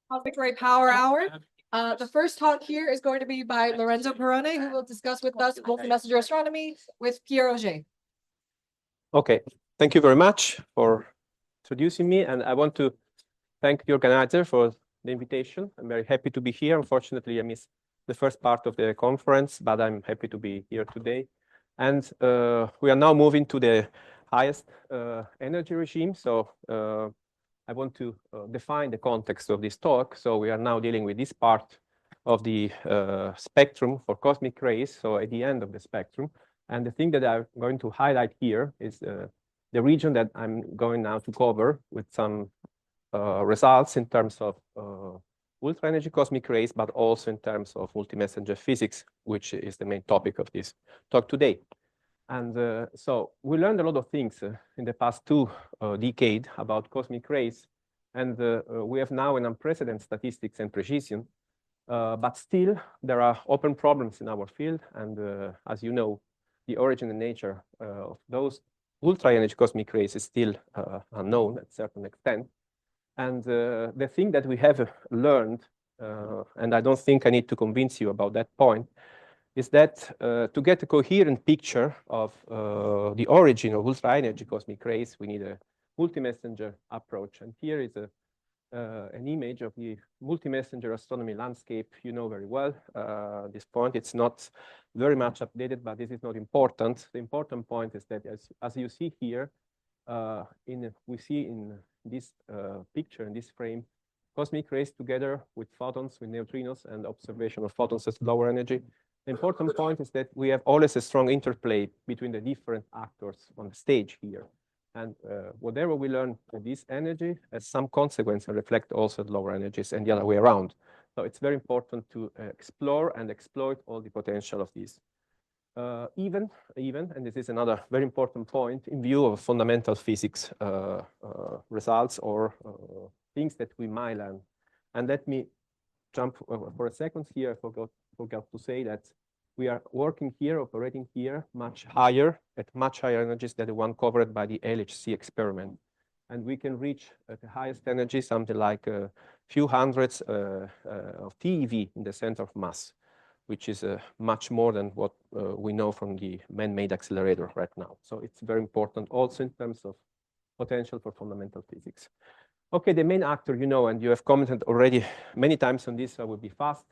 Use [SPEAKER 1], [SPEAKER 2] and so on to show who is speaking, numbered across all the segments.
[SPEAKER 1] Complementary Power Hour. The first talk here is going to be by Lorenzo Perrone, who will discuss with us multi-messenger astronomy with Pierre Auger.
[SPEAKER 2] Okay, thank you very much for introducing me, and I want to thank the organizer for the invitation. I'm very happy to be here. Unfortunately, I missed the first part of the conference, but I'm happy to be here today. And we are now moving to the highest energy regime. So I want to define the context of this talk. So we are now dealing with this part of the spectrum for cosmic rays, so at the end of the spectrum. And the thing that I'm going to highlight here is the region that I'm going now to cover with some results in terms of ultra energy cosmic rays, but also in terms of multi-messenger physics, which is the main topic of this talk today. And so we learned a lot of things in the past two decades about cosmic rays, and we have now an unprecedented statistics and precision, but still there are open problems in our field, and as you know, the origin and nature of those ultra energy cosmic rays is still unknown at a certain extent. And the thing that we have learned, and I don't think I need to convince you about that point, is that to get a coherent picture of the origin of ultra energy cosmic rays, we need a multi-messenger approach. And here is an image of the multi-messenger astronomy landscape you know very well. This point, it's not very much updated, but this is not important. The important point is that as you see here, we see in this picture, in this frame, cosmic rays together with photons, with neutrinos, and observation of photons at lower energy. The important point is that we have always a strong interplay between the different actors on the stage here. And whatever we learn with this energy has some consequence and reflect also at lower energies and the other way around. So it's very important to explore and exploit all the potential of these. Even, and this is another very important point, in view of fundamental physics results or things that we might learn. And let me jump for a second here. I forgot to say that we are working here, operating here, at much higher energies than the one covered by the LHC experiment. And we can reach at the highest energy something like a few hundreds of TeV in the center of mass, which is much more than what we know from the man-made accelerator right now. So it's very important also in terms of potential for fundamental physics. Okay, the main actor, you know, and you have commented already many times on this, so I will be fast.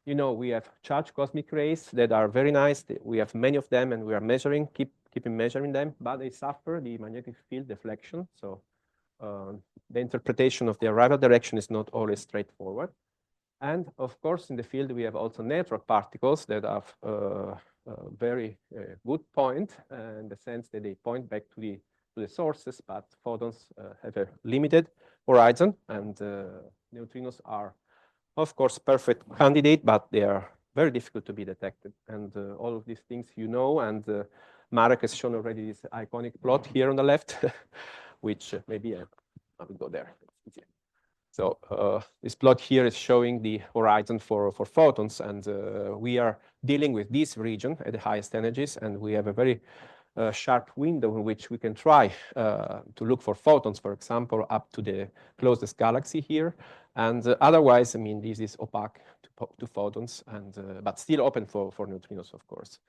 [SPEAKER 2] You know, we have charged cosmic rays that are very nice. We have many of them, and we are measuring, keeping measuring them, but they suffer the magnetic field deflection. So the interpretation of the arrival direction is not always straightforward. And of course, in the field, we have also neutron particles that have a very good point in the sense that they point back to the sources, but photons have a limited horizon, and neutrinos are, of course, perfect candidate, but they are very difficult to be detected. And all of these things you know, and Marek has shown already this iconic plot here on the left, which maybe I will go there. So this plot here is showing the horizon for photons, and we are dealing with this region at the highest energies, and we have a very sharp window in which we can try to look for photons, for example, up to the closest galaxy here. And otherwise, I mean, this is opaque to photons, and but still open for neutrinos, of course.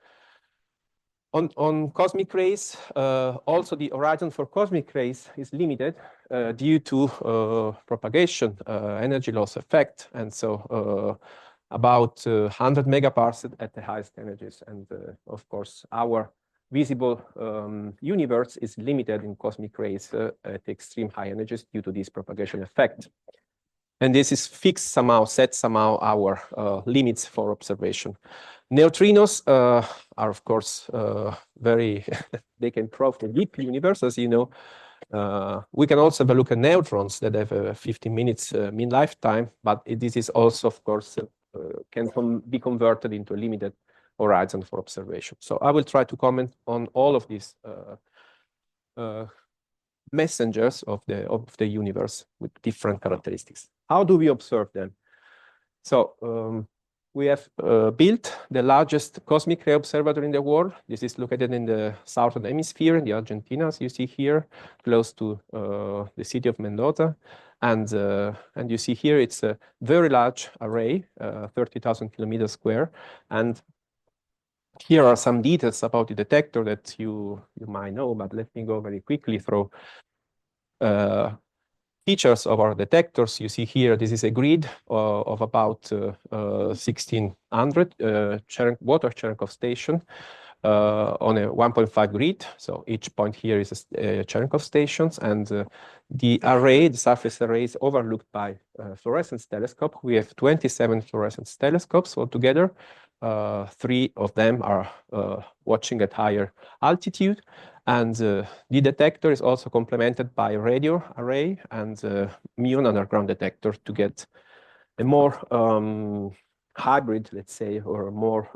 [SPEAKER 2] On cosmic rays, also the horizon for cosmic rays is limited due to propagation energy loss effect, and so about 100 megaparsec at the highest energies. And of course, our visible universe is limited in cosmic rays at extreme high energies due to this propagation effect. And this is fixed somehow, set somehow our limits for observation. Neutrinos are, of course, very, they can probe the deep universe, as you know. We can also have a look at neutrons that have a 15 minutes mean lifetime, but this is also, of course, can be converted into a limited horizon for observation. So I will try to comment on all of these messengers of the universe with different characteristics. How do we observe them? So we have built the largest cosmic ray observatory in the world. This is located in the southern hemisphere, in the Argentina, as you see here, close to the city of Mendoza. And you see here it's a very large array, 30,000 kilometers square. And here are some details about the detector that you might know, but let me go very quickly through features of our detectors. You see here, this is a grid of about 1,600 water Cherenkov station on a 1.5 grid. So each point here is a Cherenkov stations, and the array, the surface array, is overlooked by fluorescence telescope. We have 27 fluorescence telescopes altogether. 3 of them are watching at higher altitude. And the detector is also complemented by a radio array and muon underground detector to get a more hybrid, let's say, or more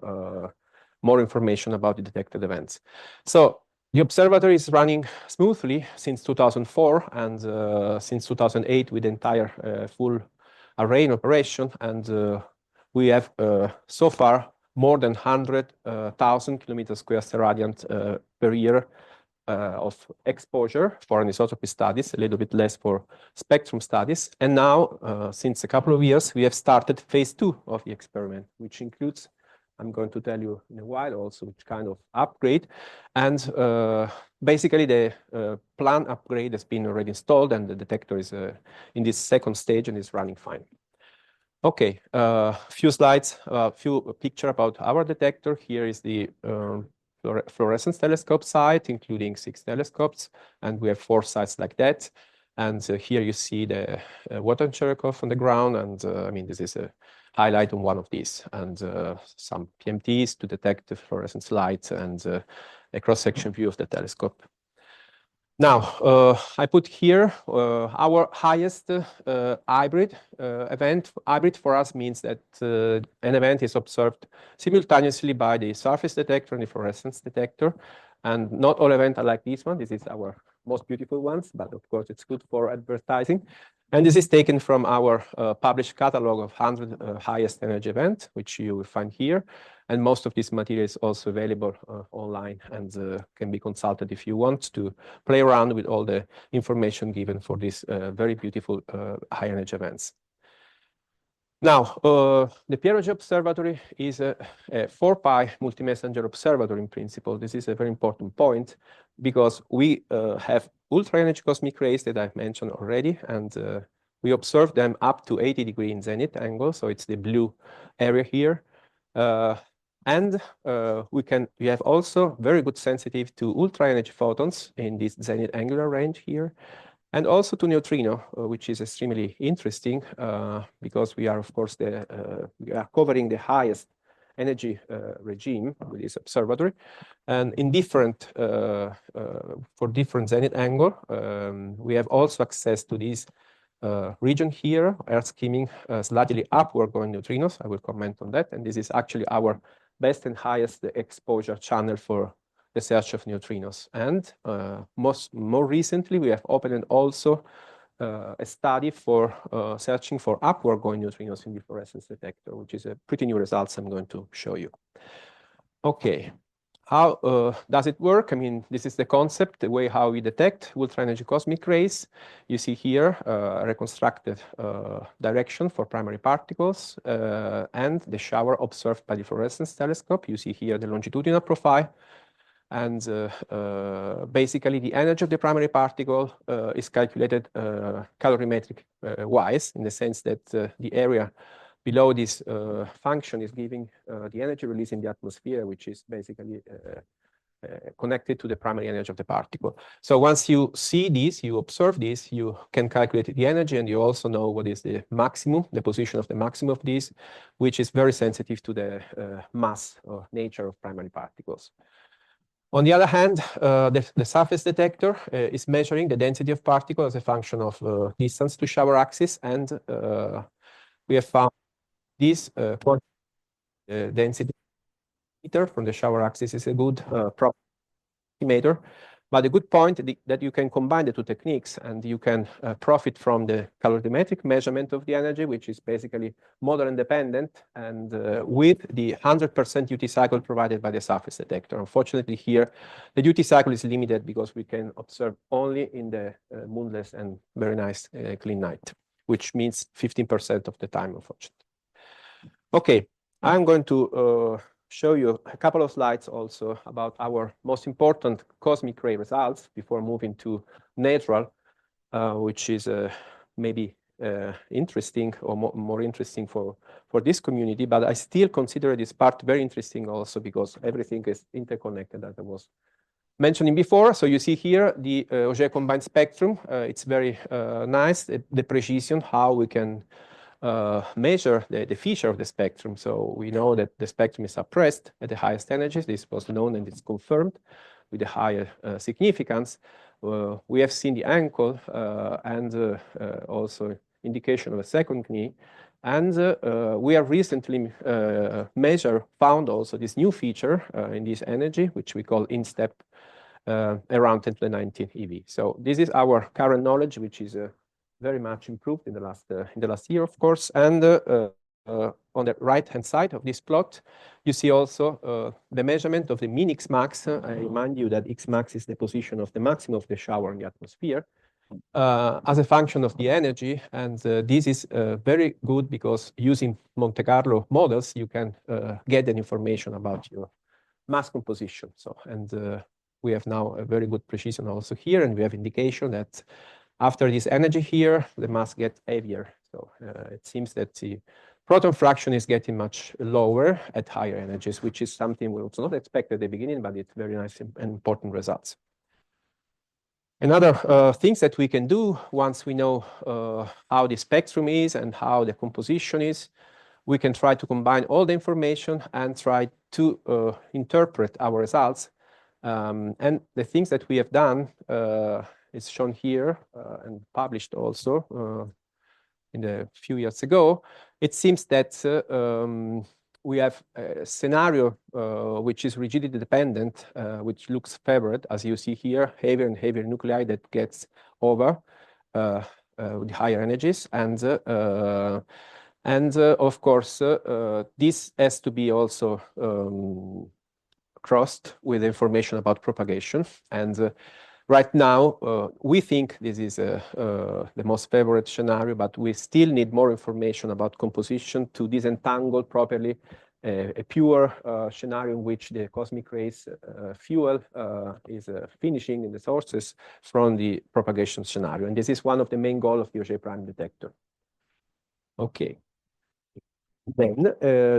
[SPEAKER 2] information about the detected events. So the observatory is running smoothly since 2004, and since 2008 with the entire full array in operation. And we have so far more than 100,000 kilometers square steradian per year of exposure for anisotropy studies, a little bit less for spectrum studies. And now, since a couple of years, we have started phase 2 of the experiment, which includes, I'm going to tell you in a while also, which kind of upgrade. And basically, the planned upgrade has been already installed, and the detector is in this second stage and is running fine. Okay, a few slides, a few pictures about our detector. Here is the fluorescence telescope site, including 6 telescopes, and we have 4 sites like that. And here you see the water Cherenkov on the ground, and I mean, this is a highlight on one of these, and some PMTs to detect the fluorescence light, and a cross-section view of the telescope. Now, I put here our highest hybrid event. Hybrid for us means that an event is observed simultaneously by the surface detector and the fluorescence detector. And not all events are like this one. This is our most beautiful ones, but of course it's good for advertising. And this is taken from our published catalog of 100 highest energy events, which you will find here. And most of this material is also available online and can be consulted if you want to play around with all the information given for these very beautiful high energy events. Now, the Pierre Auger Observatory is a 4-pi multi-messenger observatory in principle. This is a very important point because we have ultra-energy cosmic rays that I've mentioned already, and we observe them up to 80 in zenith angle, so it's the blue area here. And we have also very good sensitivity to ultra-energy photons in this zenith angular range here, and also to neutrino, which is extremely interesting because we are, of course, we are covering the highest energy regime with this observatory, and in different for different zenith angle, we have also access to this region here, Earth skimming slightly upward going neutrinos. I will comment on that, and this is actually our best and highest exposure channel for the search of neutrinos. And more recently, we have opened also a study for searching for upward going neutrinos in the fluorescence detector, which is a pretty new results I'm going to show you. Okay, how does it work? I mean, this is the concept, the way how we detect ultra-energy cosmic rays. You see here a reconstructed direction for primary particles and the shower observed by the fluorescence telescope. You see here the longitudinal profile. And basically, the energy of the primary particle is calculated calorimetric wise, in the sense that the area below this function is giving the energy released in the atmosphere, which is basically connected to the primary energy of the particle. So once you see this, you observe this, you can calculate the energy, and you also know what is the maximum, the position of the maximum of this, which is very sensitive to the mass or nature of primary particles. On the other hand, the surface detector is measuring the density of particles as a function of distance to shower axis, and we have found this density meter from the shower axis is a good estimator. But the good point that you can combine the two techniques and you can profit from the calorimetric measurement of the energy, which is basically model independent, and with the 100% duty cycle provided by the surface detector. Unfortunately, here the duty cycle is limited because we can observe only in the moonless and very nice clean night, which means 15% of the time, unfortunately. Okay, I'm going to show you a couple of slides also about our most important cosmic ray results before moving to natural, which is maybe interesting or more interesting for this community, but I still consider this part very interesting also because everything is interconnected, as I was mentioning before. So you see here the Auger combined spectrum. It's very nice, the precision, how we can measure the feature of the spectrum. So we know that the spectrum is suppressed at the highest energies. This was known and it's confirmed with the higher significance. We have seen the ankle and also indication of a second knee. And we have recently found also this new feature in this energy, which we call in-step around 10 to the 19 eV. So this is our current knowledge, which is very much improved in the last year, of course. And on the right-hand side of this plot, you see also the measurement of the mean X max. I remind you that X max is the position of the maximum of the shower in the atmosphere as a function of the energy. And this is very good because using Monte Carlo models, you can get an information about your mass composition. So, and we have now a very good precision also here, and we have indication that after this energy here, the mass gets heavier. So it seems that the proton fraction is getting much lower at higher energies, which is something we also not expect at the beginning, but it's very nice and important results. Another things that we can do once we know how the spectrum is and how the composition is, we can try to combine all the information and try to interpret our results. And the things that we have done is shown here and published also in a few years ago. It seems that we have a scenario which is rigidity dependent, which looks favored, as you see here, heavier and heavier nuclei that gets over with higher energies. And of course, this has to be also crossed with information about propagation. And right now, we think this is the most favorite scenario, but we still need more information about composition to disentangle properly a pure scenario in which the cosmic rays fuel is finishing in the sources from the propagation scenario. And this is one of the main goals of the Auger prime detector. Okay. Then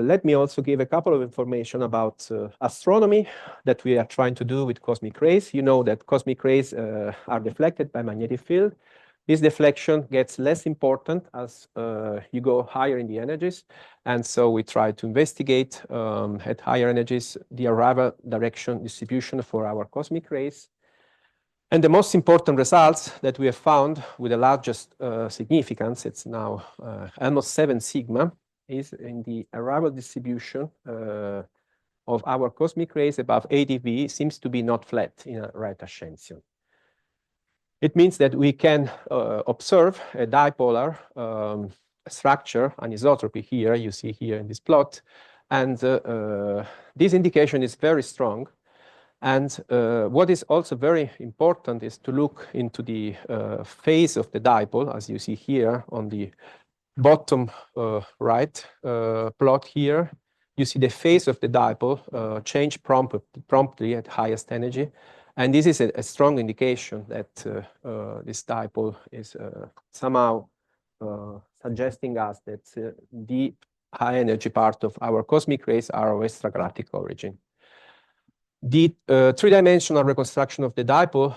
[SPEAKER 2] let me also give a couple of information about astronomy that we are trying to do with cosmic rays. You know that cosmic rays are deflected by magnetic field. This deflection gets less important as you go higher in the energies. And so we try to investigate at higher energies the arrival direction distribution for our cosmic rays. And the most important results that we have found with the largest significance, it's now almost 7 sigma, is in the arrival distribution of our cosmic rays above 8 eV seems to be not flat in a right ascension. It means that we can observe a dipolar structure, anisotropy here, you see here in this plot. And this indication is very strong. And what is also very important is to look into the phase of the dipole, as you see here on the bottom right plot here. You see the phase of the dipole change promptly at highest energy. And this is a strong indication that this dipole is somehow suggesting us that the high energy part of our cosmic rays are of extragalactic origin. The three-dimensional reconstruction of the dipole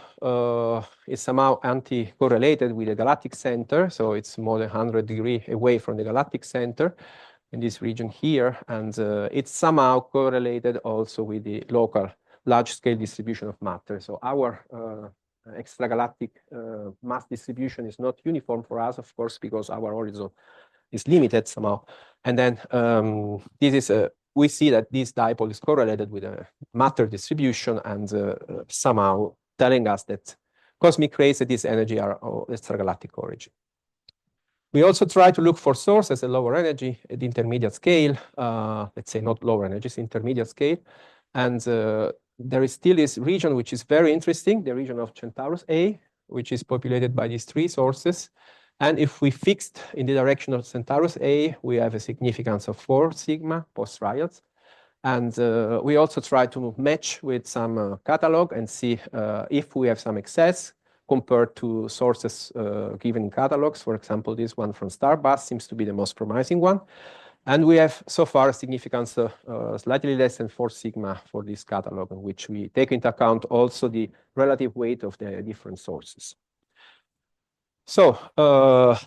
[SPEAKER 2] is somehow anti-correlated with the galactic center. So it's more than 100 degrees away from the galactic center in this region here. And it's somehow correlated also with the local large-scale distribution of matter. So our extragalactic mass distribution is not uniform for us, of course, because our horizon is limited somehow. And then this is we see that this dipole is correlated with a matter distribution, and somehow telling us that cosmic rays at this energy are of extragalactic origin. We also try to look for sources at lower energy at the intermediate scale, let's say not lower energies, intermediate scale. And there is still this region which is very interesting, the region of Centaurus A, which is populated by these three sources. And if we fixed in the direction of Centaurus A, we have a significance of 4 sigma post-trials. And we also try to match with some catalog and see if we have some excess compared to sources given in catalogs. For example, this one from Starbus seems to be the most promising one. And we have so far a significance slightly less than 4 sigma for this catalog, in which we take into account also the relative weight of the different sources. So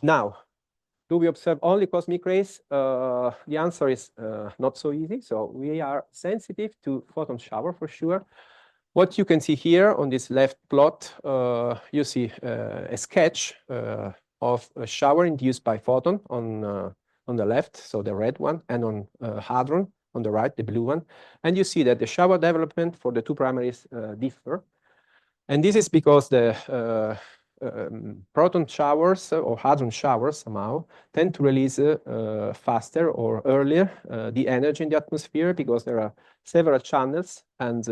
[SPEAKER 2] now, do we observe only cosmic rays? The answer is not so easy. So we are sensitive to photon shower for sure. What you can see here on this left plot, you see a sketch of a shower induced by photon on the left, so the red one, and on hadron on the right, the blue one. And you see that the shower development for the two primaries differ. And this is because the proton showers or hadron showers somehow tend to release faster or earlier the energy in the atmosphere, because there are several channels, and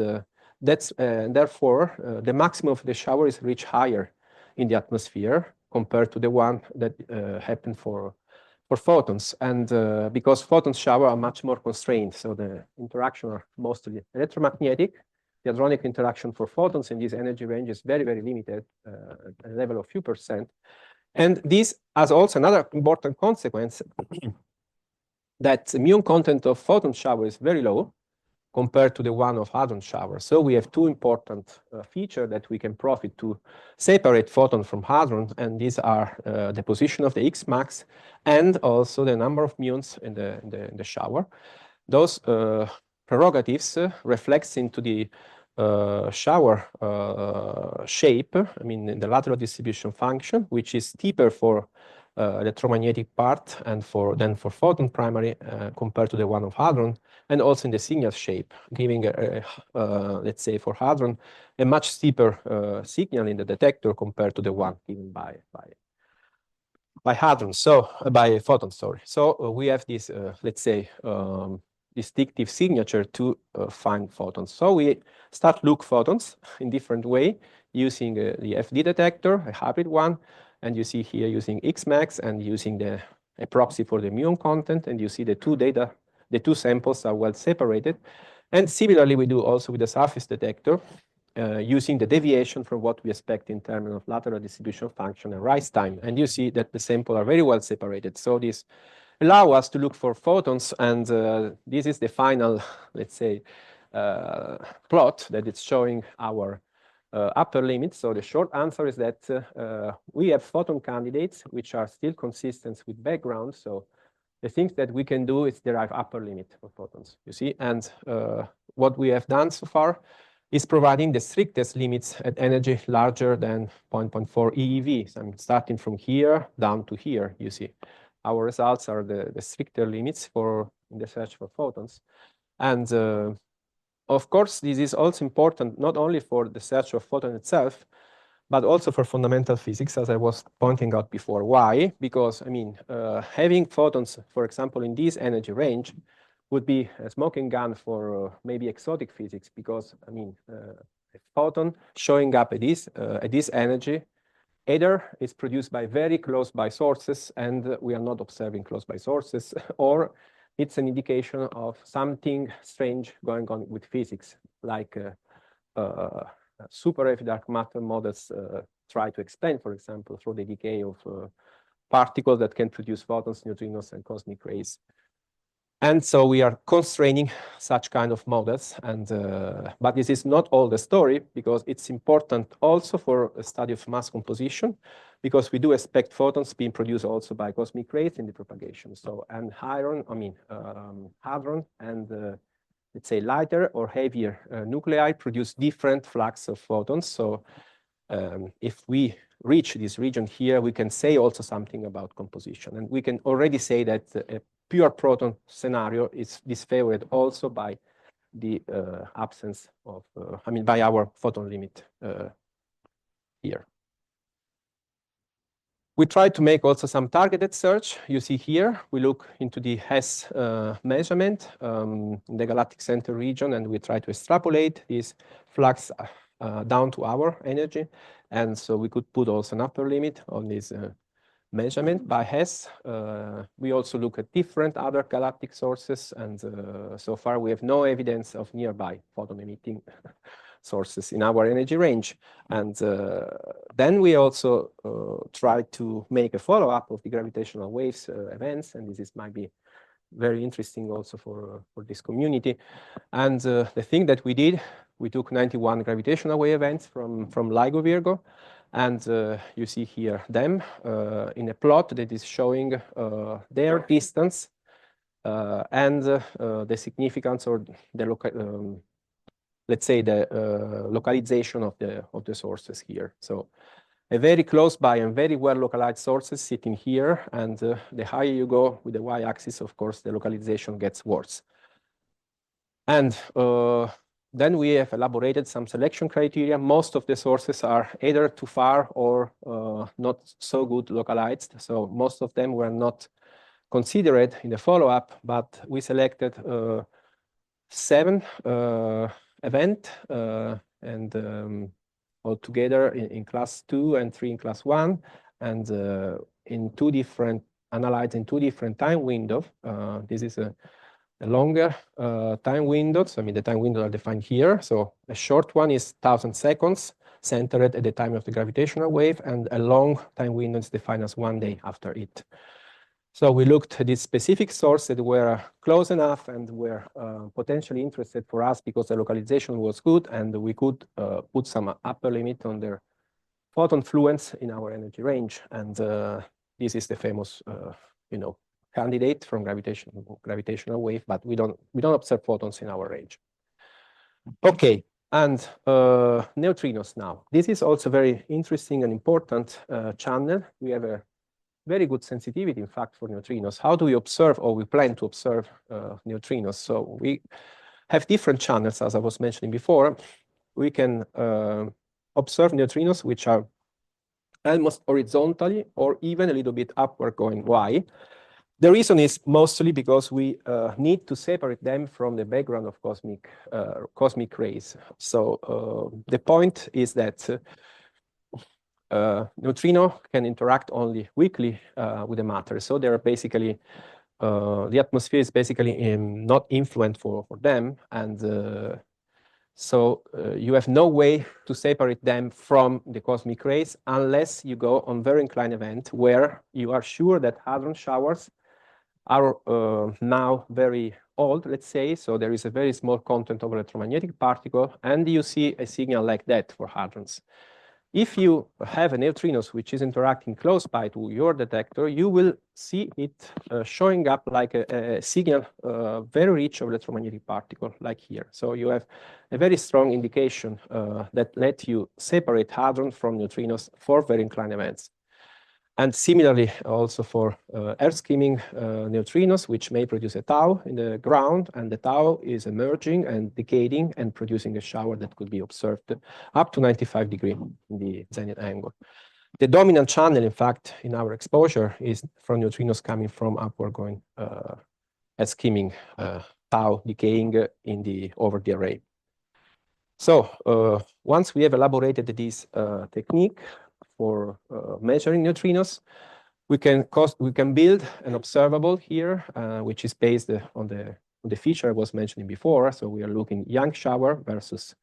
[SPEAKER 2] therefore the maximum of the shower is reached higher in the atmosphere compared to the one that happened for photons. And because photon shower are much more constrained, so the interaction are mostly electromagnetic. The hadronic interaction for photons in this energy range is very, very limited, at a level of few percent. And this has also another important consequence, that the muon content of photon shower is very low compared to the one of hadron shower. So we have two important features that we can profit to separate photon from hadron, and these are the position of the X max and also the number of muons in the shower. Those prerogatives reflects into the shower shape, I mean, in the lateral distribution function, which is steeper for electromagnetic part and than for photon primary compared to the one of hadron, and also in the signal shape, giving let's say for hadron a much steeper signal in the detector compared to the one given by hadron, so by photon, sorry. So we have this let's say distinctive signature to find photons. So we start look photons in different way using the FD detector, a hybrid one, and you see here using Xmax and using a proxy for the muon content, and you see the two samples are well separated. And similarly, we do also with the surface detector, using the deviation from what we expect in terms of lateral distribution function and rise time. And you see that the samples are very well separated. So this allow us to look for photons, and this is the final, let's say, plot that is showing our upper limit. So the short answer is that we have photon candidates which are still consistent with background. So the things that we can do is derive upper limit for photons, you see. And what we have done so far is providing the strictest limits at energy larger than 0.4 EeV. So I'm starting from here down to here, you see. Our results are the stricter limits in the search for photons. And of course, this is also important not only for the search of photon itself, but also for fundamental physics, as I was pointing out before. Why? Because, I mean, having photons, for example, in this energy range would be a smoking gun for maybe exotic physics, because, I mean, a photon showing up at this energy either is produced by very close by sources, and we are not observing close by sources, or it's an indication of something strange going on with physics, like super dark matter models try to explain, for example, through the decay of particles that can produce photons, neutrinos, and cosmic rays. And so we are constraining such kind of models, and but this is not all the story, because it's important also for a study of mass composition, because we do expect photons being produced also by cosmic rays in the propagation. So, and hadron and let's say lighter or heavier nuclei produce different flux of photons. So if we reach this region here, we can say also something about composition, and we can already say that a pure proton scenario is disfavored also by the absence of, I mean, by our photon limit here. We tried to make also some targeted search. You see here, we look into the Hess measurement in the galactic center region, and we try to extrapolate this flux down to our energy. And so we could put also an upper limit on this measurement by Hess. We also look at different other galactic sources, and so far we have no evidence of nearby photon emitting sources in our energy range. And then we also try to make a follow-up of the gravitational waves events, and might be very interesting also for this community. And the thing that we did, we took 91 gravitational wave events from LIGO Virgo, and you see here them in a plot that is showing their distance and the significance or the let's say the localization of the sources here. So a very close by and very well localized sources sitting here, and the higher you go with the y-axis, of course, the localization gets worse. And then we have elaborated some selection criteria. Most of the sources are either too far or not so good localized. So most of them were not considered in the follow-up, but we selected 7 event and altogether in class 2 and 3 in class 1, and in 2 different analyzed in 2 different time windows. This is a longer time window. So I mean, the time windows are defined here. So a short one is 1,000 seconds, centered at the time of the gravitational wave, and a long time window is defined as 1 day after it. So we looked at these specific sources that were close enough and were potentially interested for us because the localization was good, and we could put some upper limit on their photon fluence in our energy range. And this is the famous, you know, candidate from gravitational wave, but we don't observe photons in our range. Okay, and neutrinos now. This is also very interesting and important channel. We have a very good sensitivity, in fact, for neutrinos. How do we observe, or we plan to observe neutrinos? So we have different channels, as I was mentioning before. We can observe neutrinos which are almost horizontally or even a little bit upward going. Why? The reason is mostly because we need to separate them from the background of cosmic rays. So the point is that neutrino can interact only weakly with the matter. So they're basically, the atmosphere is basically not influent for them. And so you have no way to separate them from the cosmic rays unless you go on very inclined event where you are sure that hadron showers are now very old, let's say. So there is a very small content of electromagnetic particle, and you see a signal like that for hadrons. If you have a neutrinos which is interacting close by to your detector, you will see it showing up like a signal very rich of electromagnetic particle, like here. So you have a very strong indication that let you separate hadron from neutrinos for very inclined events. And similarly, also for Earth skimming neutrinos, which may produce a tau in the ground, and the tau is emerging and decaying and producing a shower that could be observed up to 95 degrees in the zenith angle. The dominant channel, in fact, in our exposure is from neutrinos coming from upward going Earth skimming tau decaying over the array. So once we have elaborated this technique for measuring neutrinos, we can build an observable here, which is based on the feature I was mentioning before. So we are looking young shower versus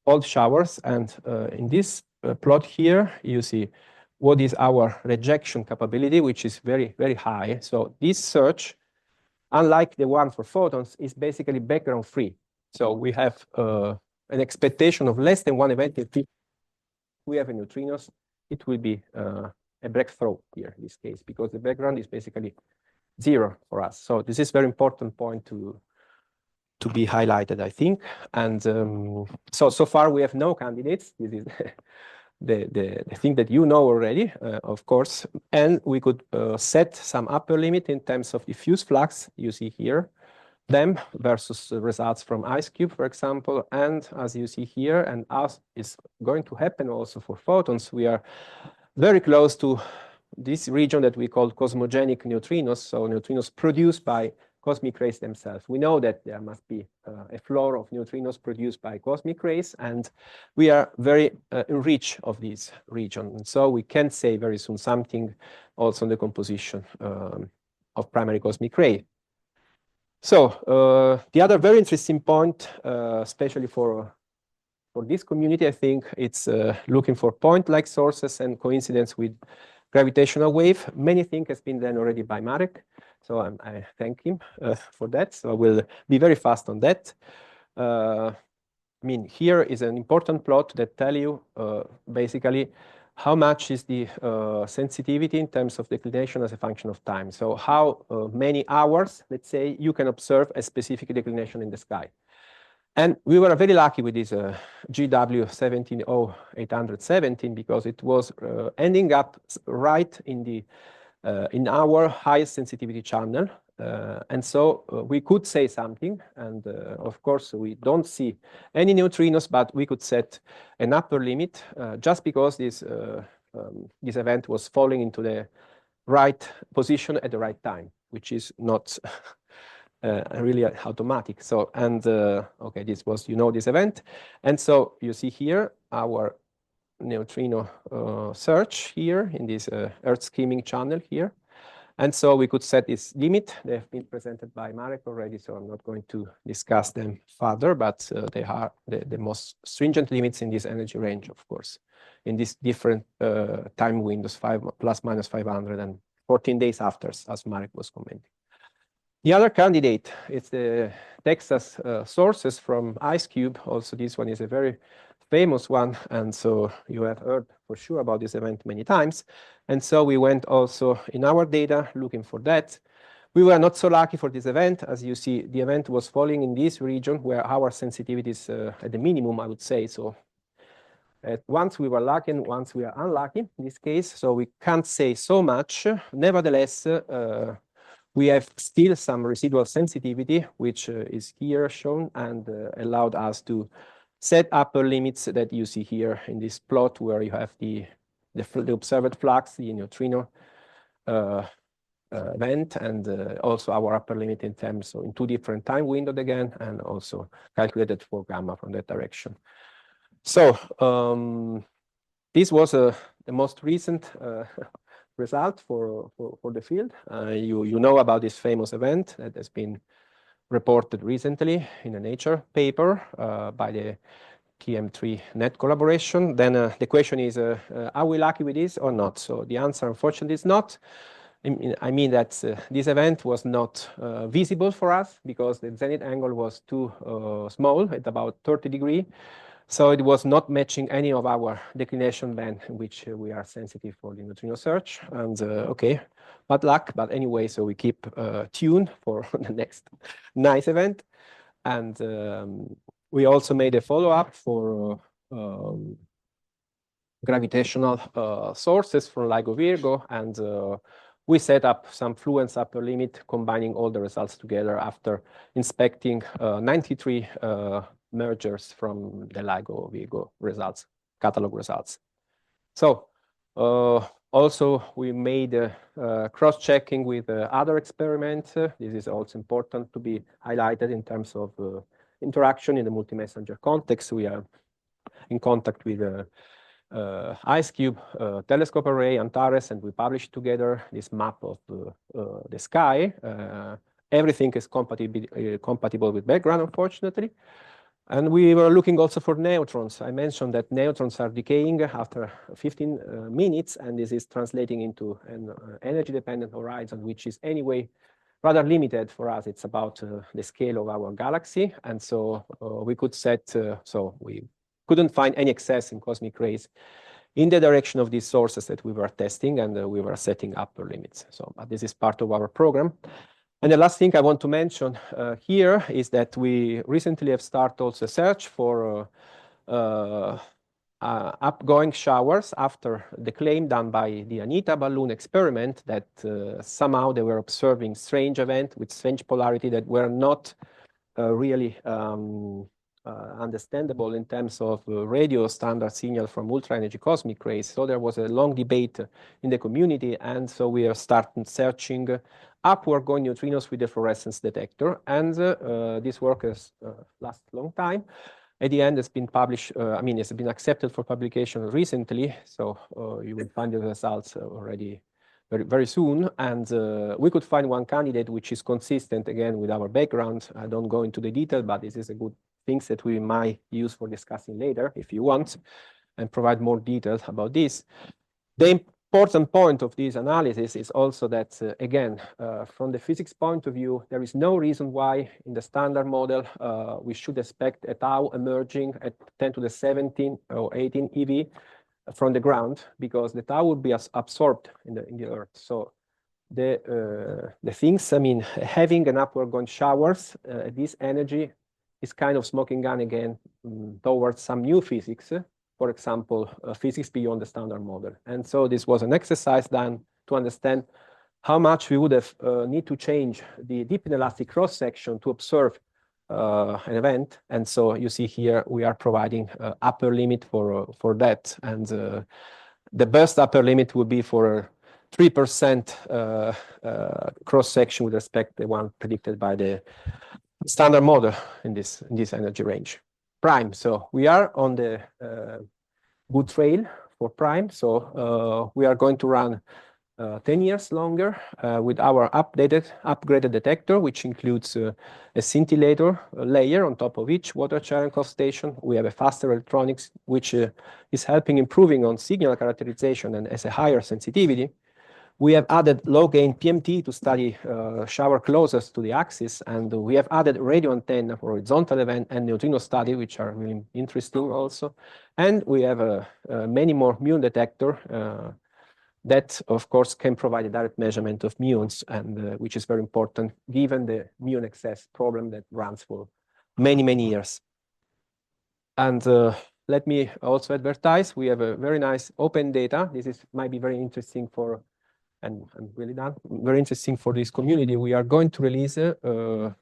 [SPEAKER 2] old showers, and in this plot here, you see what is our rejection capability, which is very, very high. So this search, unlike the one for photons, is basically background free. So we have an expectation of less than 1 event. If we have a neutrinos, it will be a breakthrough here in this case, because the background is basically 0 for us. So this is a very important point to be highlighted, I think. And so far we have no candidates. This is the thing that you know already, of course. And we could set some upper limit in terms of diffuse flux, you see here, them versus the results from IceCube, for example. And as you see here, and as is going to happen also for photons, we are very close to this region that we call cosmogenic neutrinos, so neutrinos produced by cosmic rays themselves. We know that there must be a floor of neutrinos produced by cosmic rays, and we are very enriched of this region. And so we can say very soon something also on the composition of primary cosmic ray. So the other very interesting point, especially for this community, I think it's looking for point-like sources and coincidence with gravitational wave. Many things has been done already by Marek, so I thank him for that. So I will be very fast on that. I mean, here is an important plot that tell you basically how much is the sensitivity in terms of declination as a function of time. So how many hours, let's say, you can observe a specific declination in the sky. And we were very lucky with this GW170-817 because it was ending up right in the in our highest sensitivity channel. And so we could say something. And of course, we don't see any neutrinos, but we could set an upper limit just because this event was falling into the right position at the right time, which is not really automatic. So, and okay, this was, you know, this event. And so you see here our neutrino search here in this Earth skimming channel here. And so we could set this limit. They have been presented by Marek already, so I'm not going to discuss them further, but they are the most stringent limits in this energy range, of course, in these different time windows, plus minus 500 and 14 days after, as Marek was commenting. The other candidate is the Texas sources from IceCube. Also, this one is a very famous one, and so you have heard for sure about this event many times. And so we went also in our data looking for that. We were not so lucky for this event. As you see, the event was falling in this region where our sensitivity is at the minimum, I would say. So once we were lucky and once we are unlucky in this case, so we can't say so much. Nevertheless, we have still some residual sensitivity, which is here shown and allowed us to set upper limits that you see here in this plot where you have the observed flux, the neutrino event, and also our upper limit in terms of in two different time windows again, and also calculated for gamma from that direction. So this was the most recent result for the field. You know about this famous event that has been reported recently in a Nature paper by the TM3-NET collaboration. Then the question is, are we lucky with this or not? So the answer, unfortunately, is not. I mean that this event was not visible for us because the zenith angle was too small at about 30 degrees. So it was not matching any of our declination band in which we are sensitive for the neutrino search. And okay, bad luck. But anyway, so we keep tuned for the next nice event. And we also made a follow-up for gravitational sources from LIGO Virgo. And we set up some fluence upper limit, combining all the results together after inspecting 93 mergers from the LIGO Virgo results, catalog results. So also we made cross-checking with other experiments. This is also important to be highlighted in terms of interaction in the multi-messenger context. We are in contact with IceCube telescope array, Antares, and we published together this map of the sky. Everything is compatible with background, unfortunately. And we were looking also for neutrons. I mentioned that neutrons are decaying after 15 minutes, and this is translating into an energy-dependent horizon, which is anyway rather limited for us. It's about the scale of our galaxy. And so we could set, so we couldn't find any excess in cosmic rays in the direction of these sources that we were testing, and we were setting upper limits. So this is part of our program. And the last thing I want to mention here is that we recently have started also a search for upgoing showers after the claim done by the Anita balloon experiment that somehow they were observing strange events with strange polarity that were not really understandable in terms of radio standard signal from ultra energy cosmic rays. So there was a long debate in the community, and so we are starting searching upward going neutrinos with the fluorescence detector, and this work has lasted a long time. At the end, it's been published, I mean, it's been accepted for publication recently, so you will find the results already very, very soon. And we could find one candidate which is consistent, again, with our background. I don't go into the detail, but this is a good thing that we might use for discussing later, if you want, and provide more details about this. The important point of this analysis is also that, again, from the physics point of view, there is no reason why in the standard model we should expect a tau emerging at 10 to the 17 or 18 eV from the ground, because the tau would be absorbed in the Earth. So the things, I mean, having an upward going showers, this energy is kind of smoking gun again towards some new physics. For example, physics beyond the standard model. And so this was an exercise done to understand how much we would have need to change the deep inelastic cross section to observe an event. And so you see here we are providing upper limit for that. And the best upper limit would be for 3% cross section with respect to the one predicted by the standard model in this energy range. Prime. So we are on the good trail for prime. So we are going to run 10 years longer with our upgraded detector, which includes a scintillator layer on top of each water Cherenkov station. We have a faster electronics, which is helping improving on signal characterization and has a higher sensitivity. We have added low gain PMT to study shower closest to the axis, and we have added radio antenna for horizontal event and neutrino study, which are really interesting also. And we have many more muon detector that, of course, can provide a direct measurement of muons, and which is very important given the muon excess problem that runs for many, many years. And let me also advertise, we have a very nice open data. This might be very interesting for, and I'm really done, very interesting for this community. We are going to release, to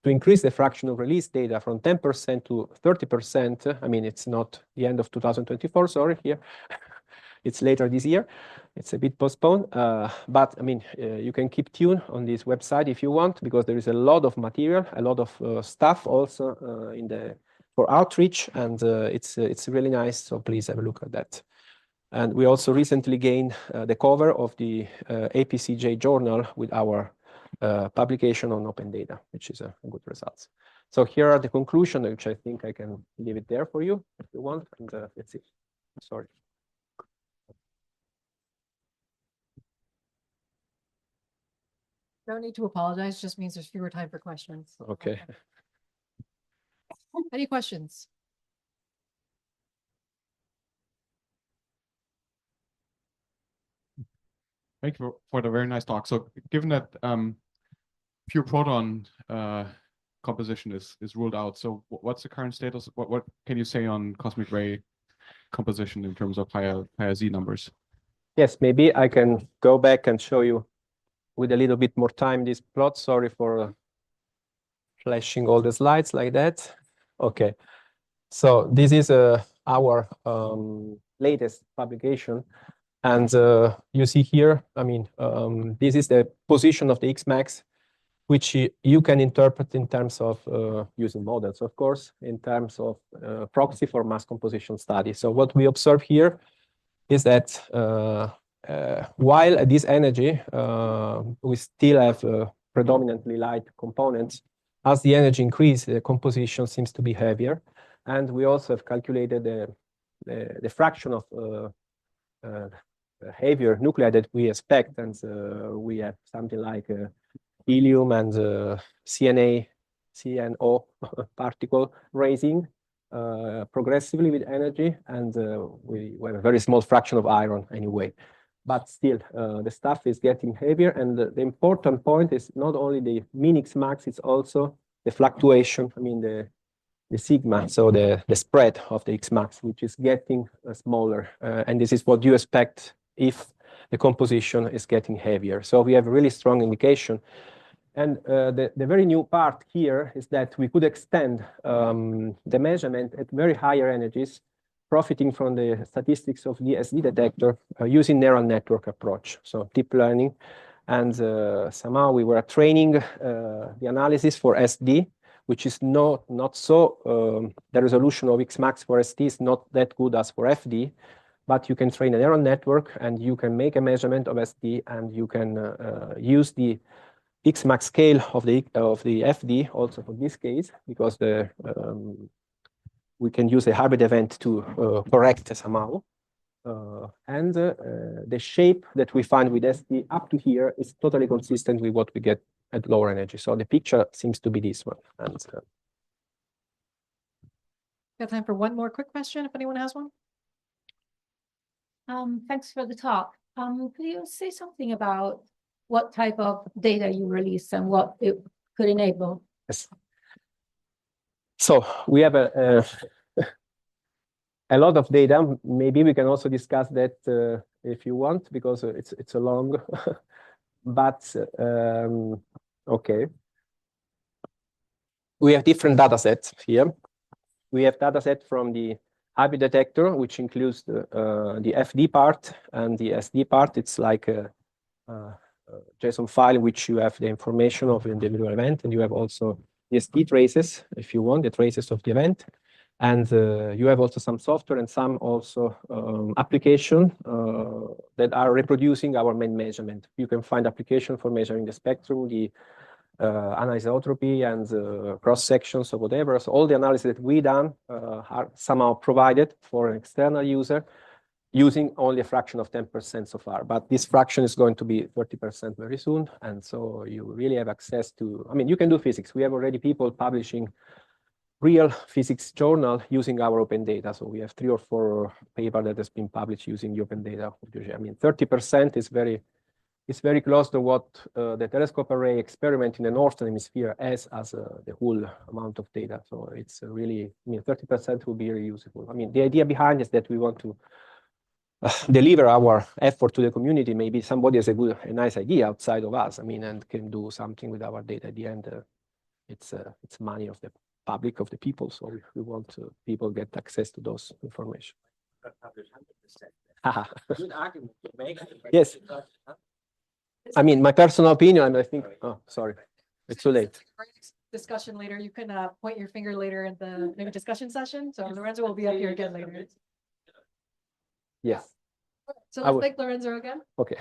[SPEAKER 2] increase the fraction of release data from 10% to 30%. I mean, it's not the end of 2024, sorry, here. It's later this year. It's a bit postponed, but I mean, you can keep tuned on this website if you want, because there is a lot of material, a lot of stuff also for outreach, and it's really nice. So please have a look at that. And we also recently gained the cover of the APCJ journal with our publication on open data, which is a good result. So here are the conclusions, which I think I can leave it there for you if you want. And that's it. Sorry.
[SPEAKER 1] No need to apologize, just means there's fewer time for questions.
[SPEAKER 2] Okay.
[SPEAKER 1] Any questions?
[SPEAKER 3] Thank you for the very nice talk. So given that pure proton composition is ruled out, so what's the current status? What can you say on cosmic ray composition in terms of higher Z numbers?
[SPEAKER 2] Yes, maybe I can go back and show you with a little bit more time this plot. Sorry for flashing all the slides like that. Okay, so this is our latest publication. And you see here, I mean, this is the position of the X-max, which you can interpret in terms of using models, of course, in terms of proxy for mass composition study. So what we observe here is that while at this energy, we still have predominantly light components, as the energy increases, the composition seems to be heavier. And we also have calculated the fraction of heavier nuclei that we expect, and we have something like helium and CNO particle raising progressively with energy, and we have a very small fraction of iron anyway. But still, the stuff is getting heavier, and the important point is not only the min X max, it's also the fluctuation. I mean, the sigma, so the spread of the X max, which is getting smaller. And this is what you expect if the composition is getting heavier. So we have a really strong indication. And the very new part here is that we could extend the measurement at very higher energies, profiting from the statistics of the SD detector using neural network approach, so deep learning. And somehow we were training the analysis for SD, which is not so, the resolution of X max for SD is not that good as for FD, but you can train a neural network and you can make a measurement of SD and you can use the X max scale of the FD also for this case, because we can use a hybrid event to correct somehow. And the shape that we find with SD up to here is totally consistent with what we get at lower energy. So the picture seems to be this one. And
[SPEAKER 1] Got time for one more quick question if anyone has one.
[SPEAKER 4] Thanks for the talk. Could you say something about what type of data you release and what it could enable?
[SPEAKER 2] yes. So we have a lot of data. Maybe we can also discuss that if you want, because it's a long, but okay. We have different data sets here. We have data set from the hybrid detector, which includes the FD part and the SD part. It's like a JSON file, which you have the information of the individual event, and you have also the SD traces, if you want, the traces of the event. And you have also some software and some also application that are reproducing our main measurement. You can find application for measuring the spectrum, the anisotropy and cross sections or whatever. So all the analysis that we done are somehow provided for an external user using only a fraction of 10% so far. But this fraction is going to be 30% very soon. And so you really have access to, I mean, you can do physics. We have already people publishing real physics journal using our open data. So we have 3 or 4 papers that has been published using the open data. I mean, 30% is very close to what the telescope array experiment in the Northern Hemisphere has as the whole amount of data. So it's really, I mean, 30% will be reusable. I mean, the idea behind is that we want to deliver our effort to the community. Maybe somebody has a nice idea outside of us, I mean, and can do something with our data. At the end, it's money of the public, of the people. So we want people get access to those information.
[SPEAKER 5] Good argument to make.
[SPEAKER 2] Yes. I mean, my personal opinion, and I think, oh, sorry, it's too late.
[SPEAKER 1] Discussion later. You can point your finger later in the maybe discussion session. So Lorenzo will be up here again later.
[SPEAKER 2] Yes.
[SPEAKER 1] So
[SPEAKER 2] I
[SPEAKER 1] let's
[SPEAKER 2] would-
[SPEAKER 1] thank Lorenzo again.
[SPEAKER 2] Okay.